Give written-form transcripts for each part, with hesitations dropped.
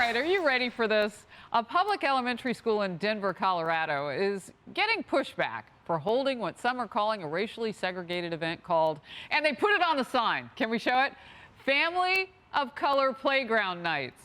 right, are you ready for this? A public elementary school in Denver, Colorado is getting pushback for holding what some are calling a racially segregated event called, and they put it on the sign. Can we show it? Family of Color Playground Nights.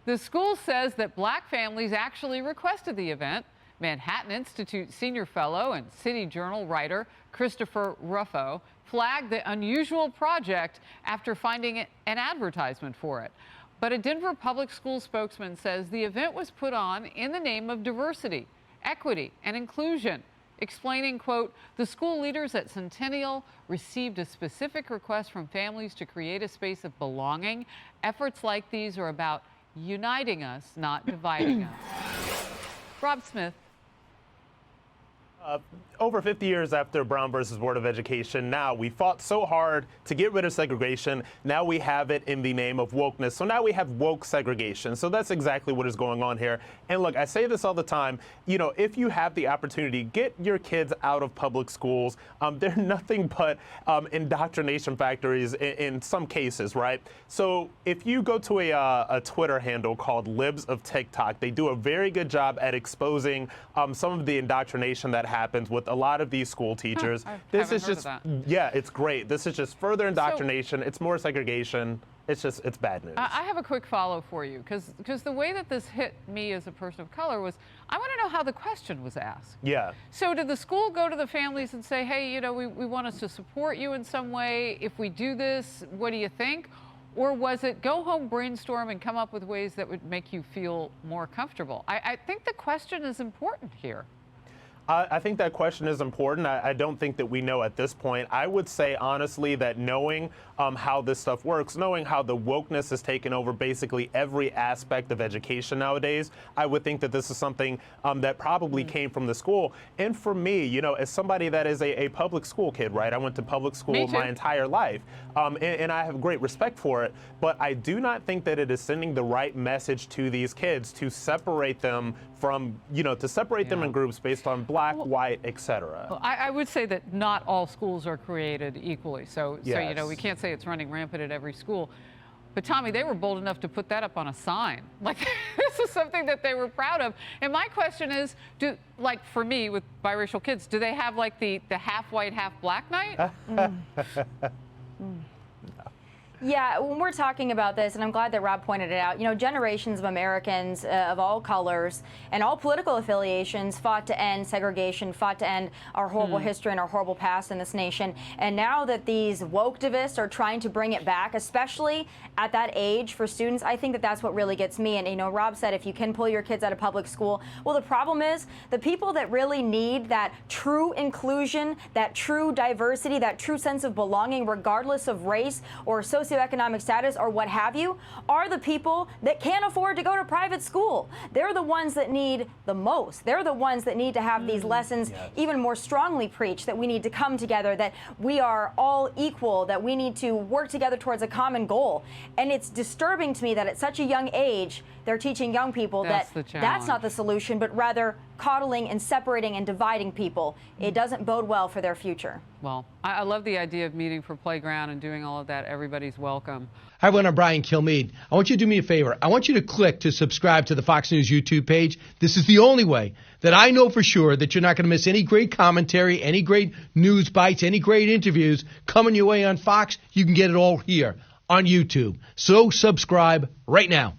The school says that black families actually requested the event. Manhattan Institute senior fellow and City Journal writer Christopher Ruffo flagged the unusual project after finding an advertisement for it. But a Denver public school spokesman says the event was put on in the name of diversity, equity, and inclusion, explaining, quote, the school leaders at Centennial received a specific request from families to create a space of belonging. Efforts like these are about uniting us, not dividing us. Rob Smith. Over 50 years after Brown versus Board of Education, now we fought so hard to get rid of segregation. Now we have it in the name of wokeness. So now we have woke segregation. So that's exactly what is going on here. And look, I say this all the time, you know, if you have the opportunity, get your kids out of public schools. They're nothing but indoctrination factories in some cases, right? So if you go to a Twitter handle called Libs of TikTok, they do a very good job at exposing some of the indoctrination that happens with a lot of these school teachers. This is just, yeah, it's great. This is just further indoctrination. It's more segregation. It's bad news. I have a quick follow for you, because the way that this hit me as a person of color was, I want to know how the question was asked. Yeah. So did the school go to the families and say, hey, you know, we want us to support you in some way. If we do this, what do you think? Or was it go home, brainstorm, and come up with ways that would make you feel more comfortable? I think the question is important here. I think that question is important. I don't think that we know at this point. I would say, honestly, that knowing how this stuff works, knowing how the wokeness has taken over basically every aspect of education nowadays, I would think that this is something that probably came from the school. And for me, you know, as somebody that is a public school kid, right? I went to public school my entire life, and I have great respect for it. But I do not think that it is sending the right message to these kids to separate them from, you know, to separate them in groups based on black, white, etc. Well, I would say that not all schools are created equally. So you know, we can't say it's running rampant at every school. But Tommy, they were bold enough to put that up on a sign. Like, this is something that they were proud of. And my question is, like for me with biracial kids, do they have like the half white, half black night? Yeah, when we're talking about this, and I'm glad that Rob pointed it out, you know, generations of Americans of all colors and all political affiliations fought to end segregation, fought to end our horrible history and our horrible past in this nation. And now that these woke-activists are trying to bring it back, especially at that age for students, I think that that's what really gets me. And, you know, Rob said if you can pull your kids out of public school, well, the problem is the people that really need that true inclusion, that true diversity, that true sense of belonging, regardless of race or socioeconomic status or what have you, are the people that can't afford to go to private school. They're the ones that need the most. They're the ones that need to have these lessons even more strongly preached, that we need to come together, that we are all equal, that we need to work together towards a common goal. And it's disturbing to me that at such a young age, they're teaching young people that that's not the solution, but rather coddling and separating and dividing people. It doesn't bode well for their future. Well, I love the idea of meeting for playground and doing all of that. Everybody's welcome. Hi, everyone. I'm Brian Kilmeade. I want you to do me a favor. I want you to click to subscribe to the Fox News YouTube page. This is the only way that I know for sure that you're not going to miss any great commentary, any great news bites, any great interviews coming your way on Fox. You can get it all here on YouTube. So subscribe right now.